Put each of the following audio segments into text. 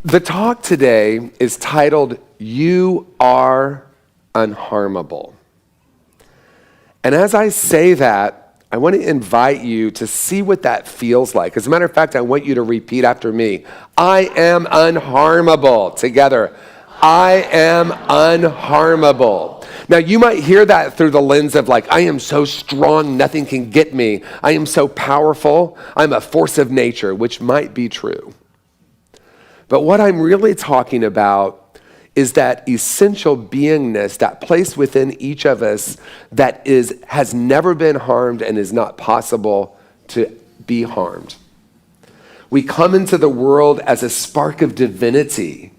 The talk today is titled, You Are Unharmable. And as I say that, I want to invite you to see what that feels like. As a matter of fact, I want you to repeat after me. I am unharmable. Together, I am unharmable. Now, you might hear that through the lens of like, I am so strong, nothing can get me. I am so powerful. I'm a force of nature, which might be true. But what I'm really talking about is that essential beingness, that place within each of us that has never been harmed and is not possible to be harmed. We come into the world as a spark of divinity,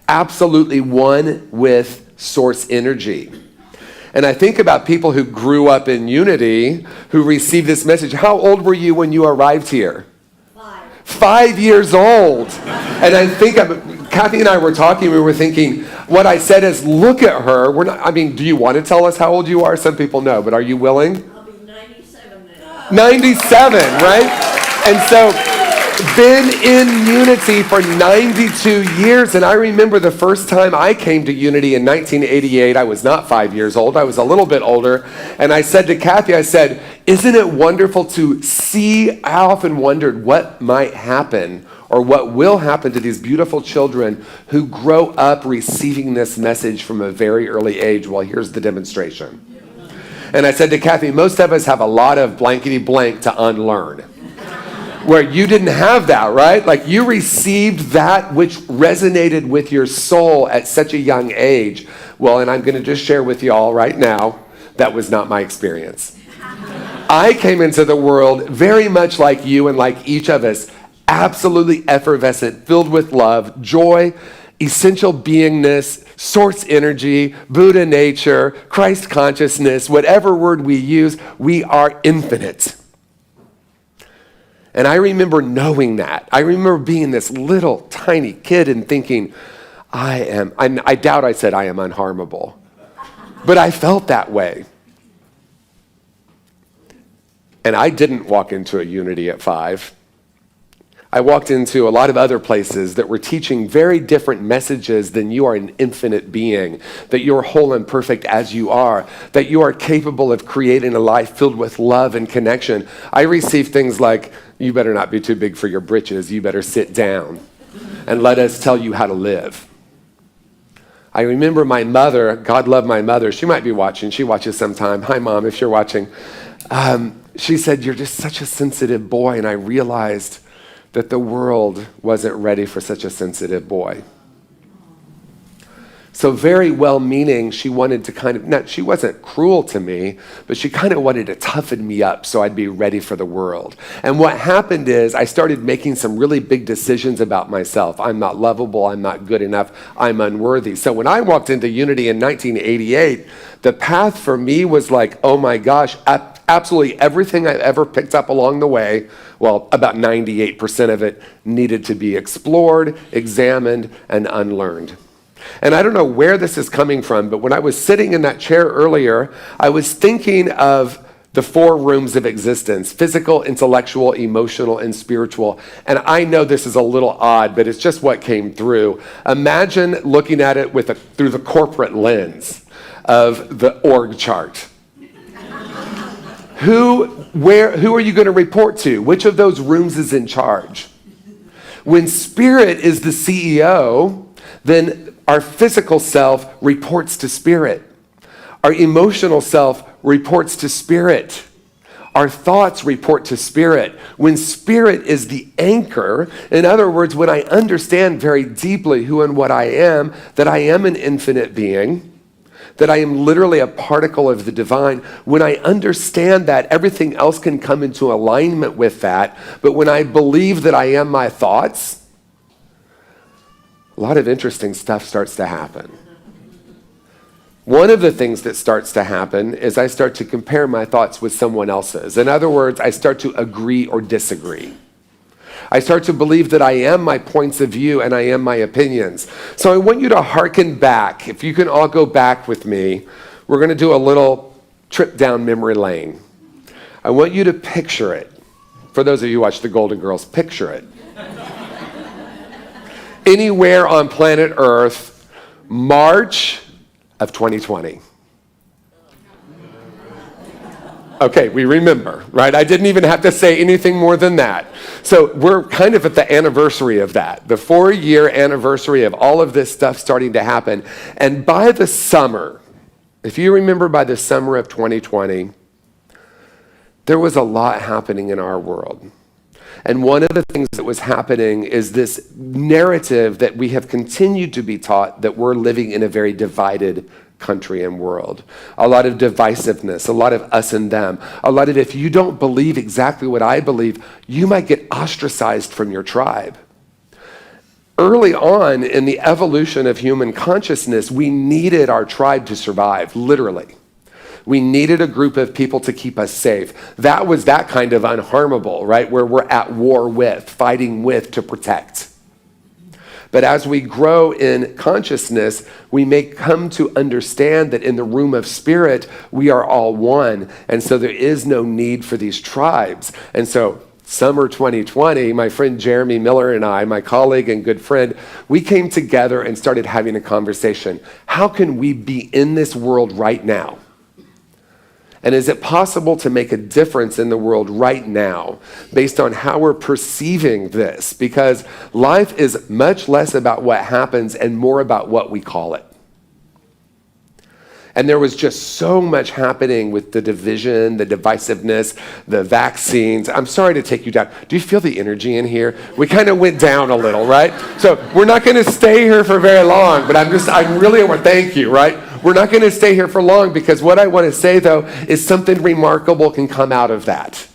absolutely one with source energy. And I think about people who grew up in unity, who received this message. How old were you when you arrived here? 5 years old. And I think Kathy and I were talking, we were thinking, what I said is, look at her. Do you want to tell us how old you are? Some people know, but are you willing? I'll be 97 now. 97, right? And so, been in Unity for 92 years. And I remember the first time I came to Unity in 1988, I was not 5 years old, I was a little bit older. And I said to Kathy, I said, isn't it wonderful to see? I often wondered what might happen or what will happen to these beautiful children who grow up receiving this message from a very early age. Well, here's the demonstration. And I said to Kathy, most of us have a lot of blankety blank to unlearn. Where you didn't have that, right? Like you received that which resonated with your soul at such a young age. Well, and I'm going to just share with you all right now, that was not my experience. I came into the world very much like you and like each of us, absolutely effervescent, filled with love, joy, essential beingness, source energy, Buddha nature, Christ consciousness, whatever word we use, we are infinite. And I remember knowing that. I remember being this little tiny kid and thinking, I doubt I said I am unharmable. But I felt that way. And I didn't walk into a Unity at 5. I walked into a lot of other places that were teaching very different messages than you are an infinite being, that you're whole and perfect as you are, that you are capable of creating a life filled with love and connection. I received things like, you better not be too big for your britches, you better sit down and let us tell you how to live. I remember my mother, God love my mother, she might be watching, she watches sometime. Hi Mom, if you're watching. She said, you're just such a sensitive boy, and I realized that the world wasn't ready for such a sensitive boy. So very well-meaning, she wanted to she wasn't cruel to me, but she kind of wanted to toughen me up so I'd be ready for the world. And what happened is I started making some really big decisions about myself. I'm not lovable, I'm not good enough, I'm unworthy. So when I walked into Unity in 1988, the path for me was like, oh my gosh, absolutely everything I've ever picked up along the way, well, about 98% of it needed to be explored, examined, and unlearned. And I don't know where this is coming from, but when I was sitting in that chair earlier, I was thinking of the 4 rooms of existence: physical, intellectual, emotional, and spiritual. And I know this is a little odd, but it's just what came through. Imagine looking at it through the corporate lens of the org chart. Who are you going to report to? Which of those rooms is in charge? When spirit is the CEO, then our physical self reports to spirit. Our emotional self reports to spirit. Our thoughts report to spirit. When spirit is the anchor, in other words, when I understand very deeply who and what I am, that I am an infinite being, that I am literally a particle of the divine, when I understand that, everything else can come into alignment with that. But when I believe that I am my thoughts, a lot of interesting stuff starts to happen. One of the things that starts to happen is I start to compare my thoughts with someone else's. In other words, I start to agree or disagree. I start to believe that I am my points of view and I am my opinions. So I want you to hearken back. If you can all go back with me, we're going to do a little trip down memory lane. I want you to picture it. For those of you who watch the Golden Girls, picture it. anywhere on planet Earth, March of 2020. Okay, we remember, right? I didn't even have to say anything more than that. So we're kind of at the anniversary of that, the 4-year anniversary of all of this stuff starting to happen. And by the summer, if you remember by the summer of 2020, there was a lot happening in our world. And one of the things that was happening is this narrative that we have continued to be taught that we're living in a very divided country and world. A lot of divisiveness, a lot of us and them, a lot of if you don't believe exactly what I believe, you might get ostracized from your tribe. Early on in the evolution of human consciousness, we needed our tribe to survive, literally. We needed a group of people to keep us safe. That was that kind of unharmable, right? Where we're at war with, fighting with to protect. But as we grow in consciousness, we may come to understand that in the room of spirit, we are all one. And so there is no need for these tribes. And so summer 2020, my friend Jeremy Miller and I, my colleague and good friend, we came together and started having a conversation. How can we be in this world right now? And is it possible to make a difference in the world right now based on how we're perceiving this? Because life is much less about what happens and more about what we call it. And there was just so much happening with the division, the divisiveness, the vaccines. I'm sorry to take you down. Do you feel the energy in here? We kind of went down a little, right? So we're not going to stay here for very long, but I really want to thank you, right? We're not going to stay here for long because what I want to say, though, is something remarkable can come out of that.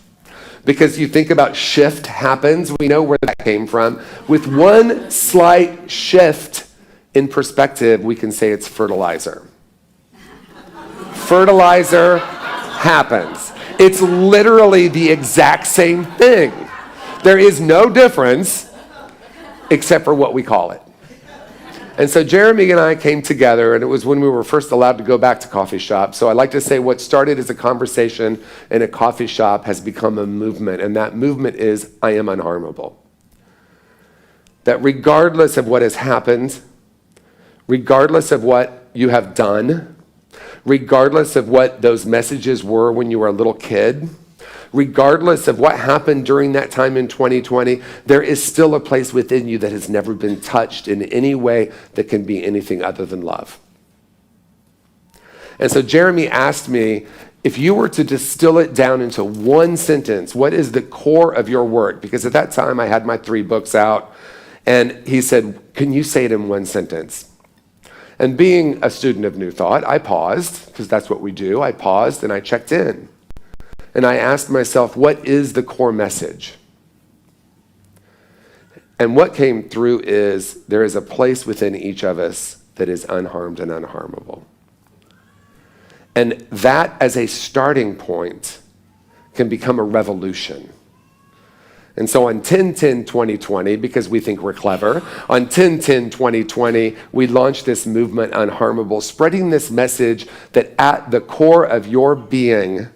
Because you think about shift happens, we know where that came from. With one slight shift in perspective, we can say it's fertilizer. Fertilizer happens. It's literally the exact same thing. There is no difference except for what we call it. And so Jeremy and I came together, and it was when we were first allowed to go back to coffee shops. So I like to say what started as a conversation in a coffee shop has become a movement, and that movement is I am unharmable. That regardless of what has happened, regardless of what you have done, regardless of what those messages were when you were a little kid, regardless of what happened during that time in 2020, there is still a place within you that has never been touched in any way that can be anything other than love. And so Jeremy asked me, if you were to distill it down into one sentence, what is the core of your work? Because at that time I had my 3 books out, and he said, can you say it in one sentence? And being a student of New Thought, I paused, because that's what we do. I paused and I checked in. And I asked myself, what is the core message? And what came through is there is a place within each of us that is unharmed and unharmable. And that as a starting point can become a revolution. And so on 10/10/2020, because we think we're clever, on 10/10/2020, we launched this movement, Unharmable, spreading this message that at the core of your being,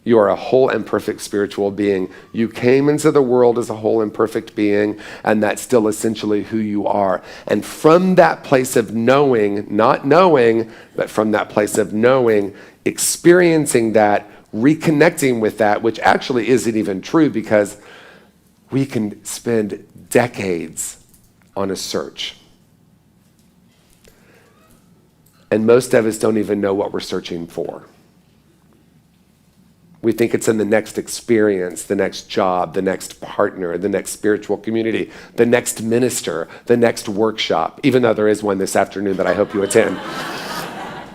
you are a whole and perfect spiritual being. You came into the world as a whole and perfect being, and that's still essentially who you are. And from that place of knowing, not knowing, but from that place of knowing, experiencing that, reconnecting with that, which actually isn't even true because we can spend decades on a search. And most of us don't even know what we're searching for. We think it's in the next experience, the next job, the next partner, the next spiritual community, the next minister, the next workshop, even though there is one this afternoon that I hope you attend.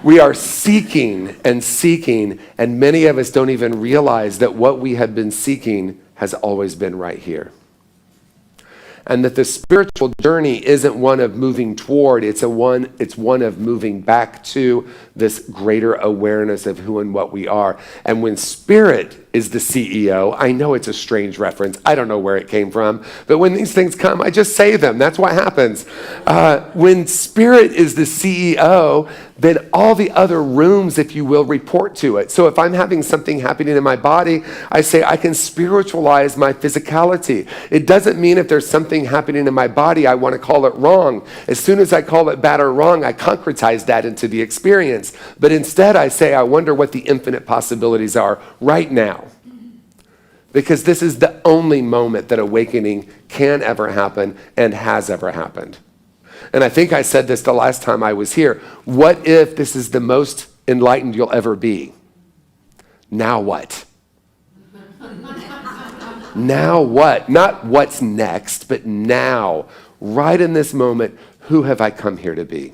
We are seeking, and many of us don't even realize that what we have been seeking has always been right here. And that the spiritual journey isn't one of moving toward, it's one of moving back to this greater awareness of who and what we are. And when spirit is the CEO. I know it's a strange reference. I don't know where it came from. But when these things come, I just say them. That's what happens. When Spirit is the CEO, then all the other rooms, if you will, report to it. So if I'm having something happening in my body, I say I can spiritualize my physicality. It doesn't mean if there's something happening in my body, I want to call it wrong. As soon as I call it bad or wrong, I concretize that into the experience. But instead, I say, I wonder what the infinite possibilities are right now. Because this is the only moment that awakening can ever happen and has ever happened. And I think I said this the last time I was here. What if this is the most enlightened you'll ever be? Now what? Now what? Not what's next, but now, right in this moment, who have I come here to be?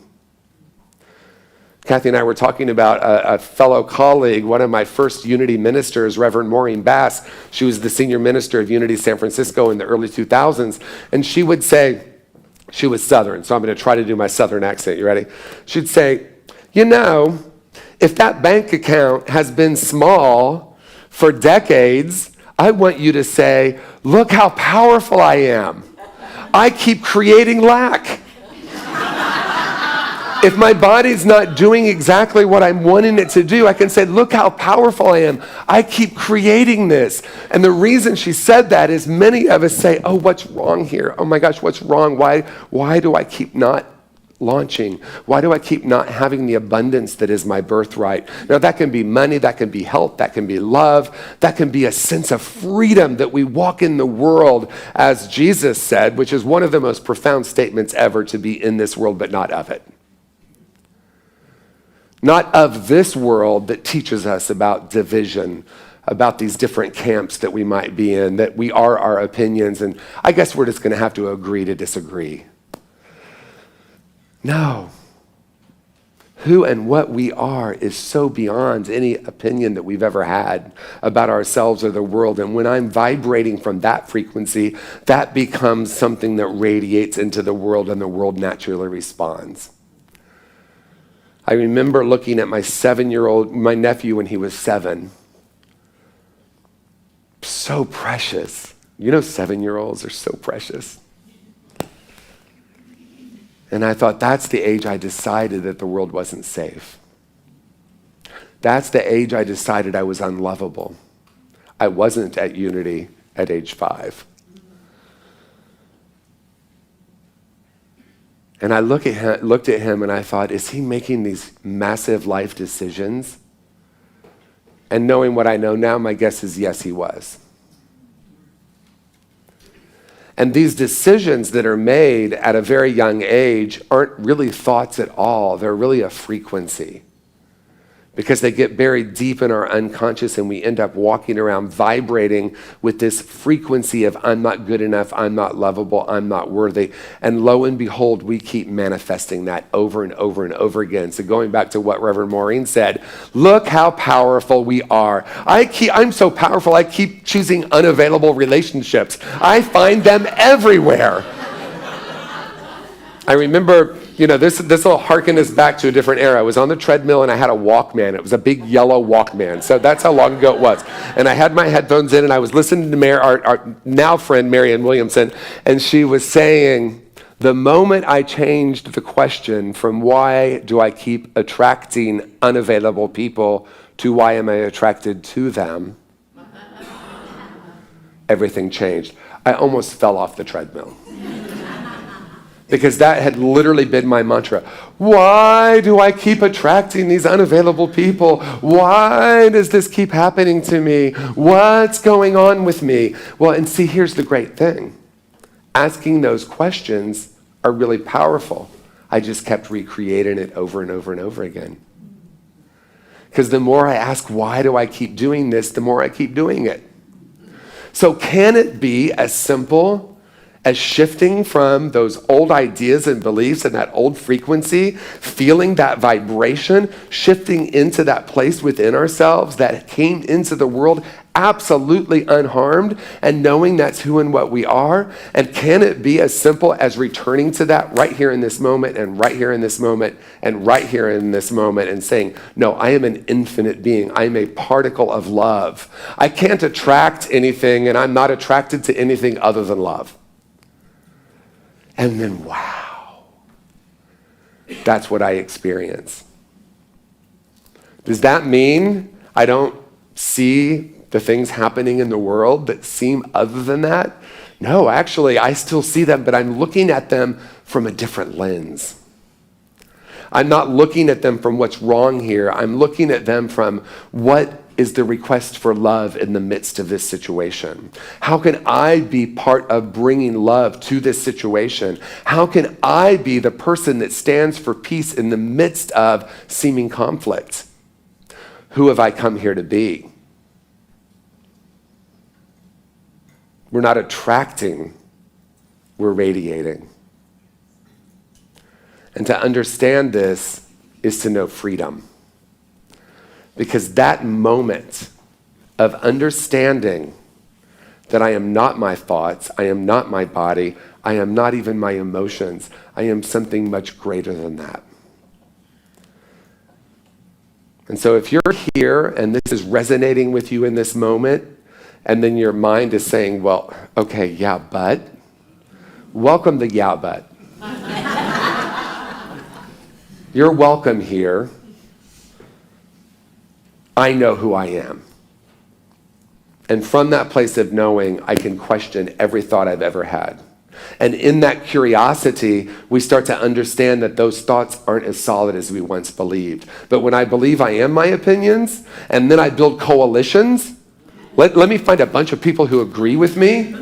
Kathy and I were talking about a fellow colleague, one of my first Unity ministers, Reverend Maureen Bass. She was the senior minister of Unity San Francisco in the early 2000s. And she would say, she was Southern, so I'm going to try to do my Southern accent. You ready? She'd say, you know, if that bank account has been small for decades, I want you to say, look how powerful I am. I keep creating lack. If my body's not doing exactly what I'm wanting it to do, I can say, look how powerful I am. I keep creating this. And the reason she said that is many of us say, oh, what's wrong here? Oh my gosh, what's wrong? Why do I keep not launching? Why do I keep not having the abundance that is my birthright? Now that can be money, that can be health, that can be love, that can be a sense of freedom that we walk in the world, as Jesus said, which is one of the most profound statements ever, to be in this world but not of it. Not of this world that teaches us about division, about these different camps that we might be in, that we are our opinions, and I guess we're just going to have to agree to disagree. No. Who and what we are is so beyond any opinion that we've ever had about ourselves or the world. And when I'm vibrating from that frequency, that becomes something that radiates into the world, and the world naturally responds. I remember looking at my nephew when he was 7. So precious. You know, 7-year-olds are so precious. And I thought, that's the age I decided that the world wasn't safe. That's the age I decided I was unlovable. I wasn't at Unity at age 5. And I looked at him and I thought, is he making these massive life decisions? And knowing what I know now, my guess is yes, he was. And these decisions that are made at a very young age aren't really thoughts at all. They're really a frequency. Because they get buried deep in our unconscious, and we end up walking around vibrating with this frequency of I'm not good enough, I'm not lovable, I'm not worthy. And lo and behold, we keep manifesting that over and over and over again. So going back to what Reverend Maureen said, look how powerful we are. I'm so powerful, I keep choosing unavailable relationships. I find them everywhere. I remember, this will harken us back to a different era. I was on the treadmill and I had a Walkman. It was a big yellow Walkman. So that's how long ago it was. And I had my headphones in and I was listening to our now friend, Marianne Williamson, and she was saying, the moment I changed the question from why do I keep attracting unavailable people to why am I attracted to them, everything changed. I almost fell off the treadmill. Because that had literally been my mantra. Why do I keep attracting these unavailable people? Why does this keep happening to me? What's going on with me? Well, and see, here's the great thing. Asking those questions are really powerful. I just kept recreating it over and over and over again. Because the more I ask, why do I keep doing this, the more I keep doing it. So can it be as simple as shifting from those old ideas and beliefs and that old frequency, feeling that vibration, shifting into that place within ourselves that came into the world absolutely unharmed and knowing that's who and what we are? And can it be as simple as returning to that right here in this moment and right here in this moment and right here in this moment and saying, no, I am an infinite being. I am a particle of love. I can't attract anything, and I'm not attracted to anything other than love. And then, wow, that's what I experience. Does that mean I don't see the things happening in the world that seem other than that? No, actually, I still see them, but I'm looking at them from a different lens. I'm not looking at them from what's wrong here. I'm looking at them from what is the request for love in the midst of this situation. How can I be part of bringing love to this situation? How can I be the person that stands for peace in the midst of seeming conflict? Who have I come here to be? We're not attracting, we're radiating. And to understand this is to know freedom. Because that moment of understanding that I am not my thoughts, I am not my body, I am not even my emotions, I am something much greater than that. And so if you're here and this is resonating with you in this moment, and then your mind is saying, well, okay, yeah, but, welcome the yeah, but. You're welcome here. I know who I am. And from that place of knowing, I can question every thought I've ever had. And in that curiosity, we start to understand that those thoughts aren't as solid as we once believed. But when I believe I am my opinions, and then I build coalitions, let me find a bunch of people who agree with me.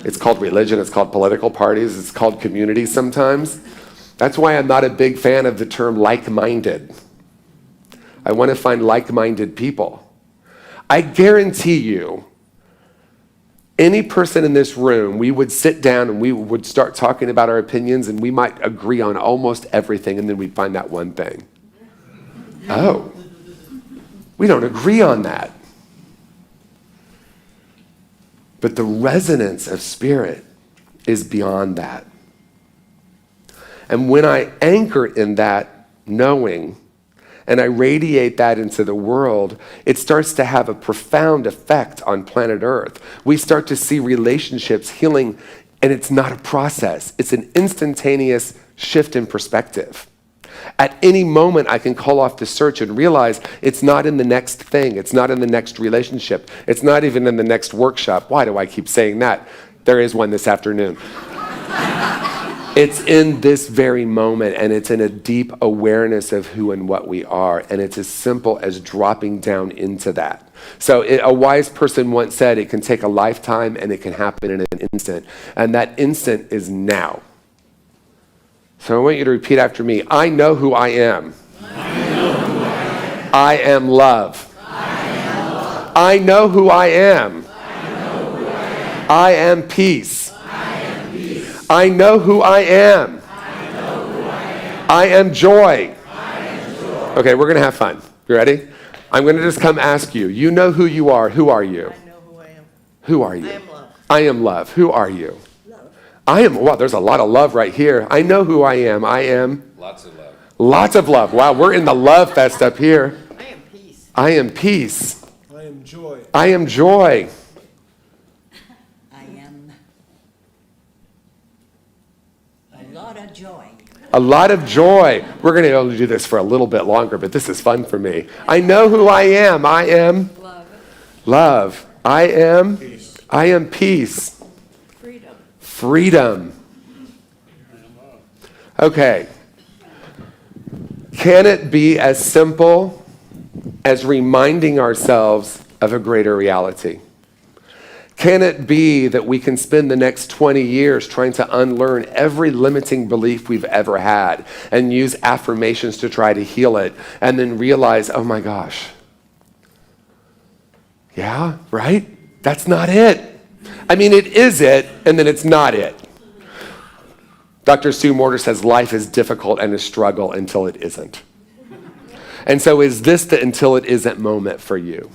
It's called religion, it's called political parties, it's called communities sometimes. That's why I'm not a big fan of the term like-minded. I want to find like-minded people. I guarantee you, any person in this room, we would sit down and we would start talking about our opinions and we might agree on almost everything, and then we'd find that one thing. Oh, we don't agree on that. But the resonance of spirit is beyond that. And when I anchor in that knowing, and I radiate that into the world, it starts to have a profound effect on planet Earth. We start to see relationships healing, and it's not a process. It's an instantaneous shift in perspective. At any moment, I can call off the search and realize it's not in the next thing. It's not in the next relationship. It's not even in the next workshop. Why do I keep saying that? There is one this afternoon. It's in this very moment, and it's in a deep awareness of who and what we are, and it's as simple as dropping down into that. So a wise person once said it can take a lifetime and it can happen in an instant, and that instant is now. So I want you to repeat after me. I know who I am. I am love. I know who I am. I am peace. I know who I am. I am joy. Okay, we're going to have fun. You ready? I'm going to just come ask you. You know who you are. Who are you? I know who I am. Who are you? I am love. I am love. Who are you? Love. I am, wow, there's a lot of love right here. I know who I am. I am Lots of love. lots of love. Wow, we're in the love fest up here. I am peace. I am peace. I am joy. I am joy. I am a lot of joy. A lot of joy. We're going to be able to do this for a little bit longer, but this is fun for me. I know who I am. I am love. I am peace. Freedom. Freedom. Okay. Can it be as simple as reminding ourselves of a greater reality? Can it be that we can spend the next 20 years trying to unlearn every limiting belief we've ever had and use affirmations to try to heal it, and then realize, oh my gosh, yeah, right? That's not it. I mean, it is it, and then it's not it. Dr. Sue Morter says life is difficult and a struggle until it isn't. And so is this the until it isn't moment for you?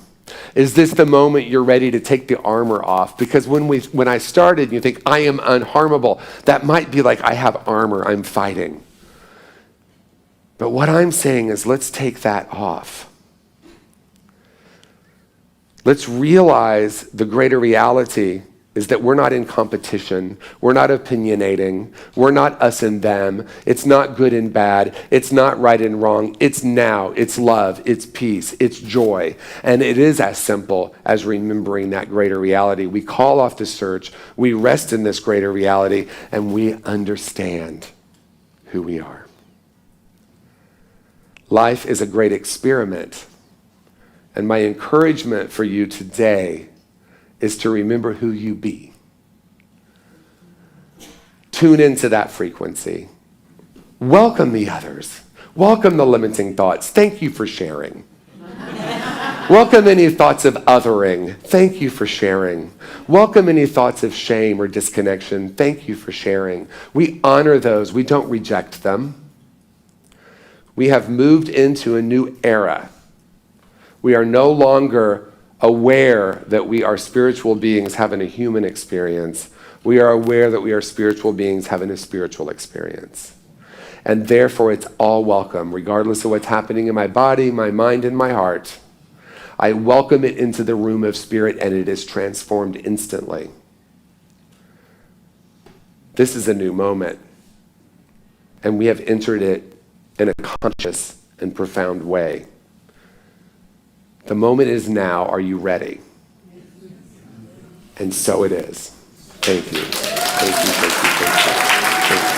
Is this the moment you're ready to take the armor off? Because when I started, you think, I am unharmable. That might be like, I have armor, I'm fighting. But what I'm saying is, let's take that off. Let's realize the greater reality is that we're not in competition. We're not opinionating. We're not us and them. It's not good and bad. It's not right and wrong. It's now. It's love. It's peace. It's joy. And it is as simple as remembering that greater reality. We call off the search. We rest in this greater reality, and we understand who we are. Life is a great experiment. And my encouragement for you today is to remember who you be. Tune into that frequency. Welcome the others. Welcome the limiting thoughts. Thank you for sharing. Welcome any thoughts of othering. Thank you for sharing. Welcome any thoughts of shame or disconnection. Thank you for sharing. We honor those. We don't reject them. We have moved into a new era. We are no longer aware that we are spiritual beings having a human experience. We are aware that we are spiritual beings having a spiritual experience. And therefore, it's all welcome, regardless of what's happening in my body, my mind, and my heart. I welcome it into the room of spirit, and it is transformed instantly. This is a new moment, and we have entered it in a conscious and profound way. The moment is now. Are you ready? And so it is. Thank you. Thank you, thank you, thank you. Thank you.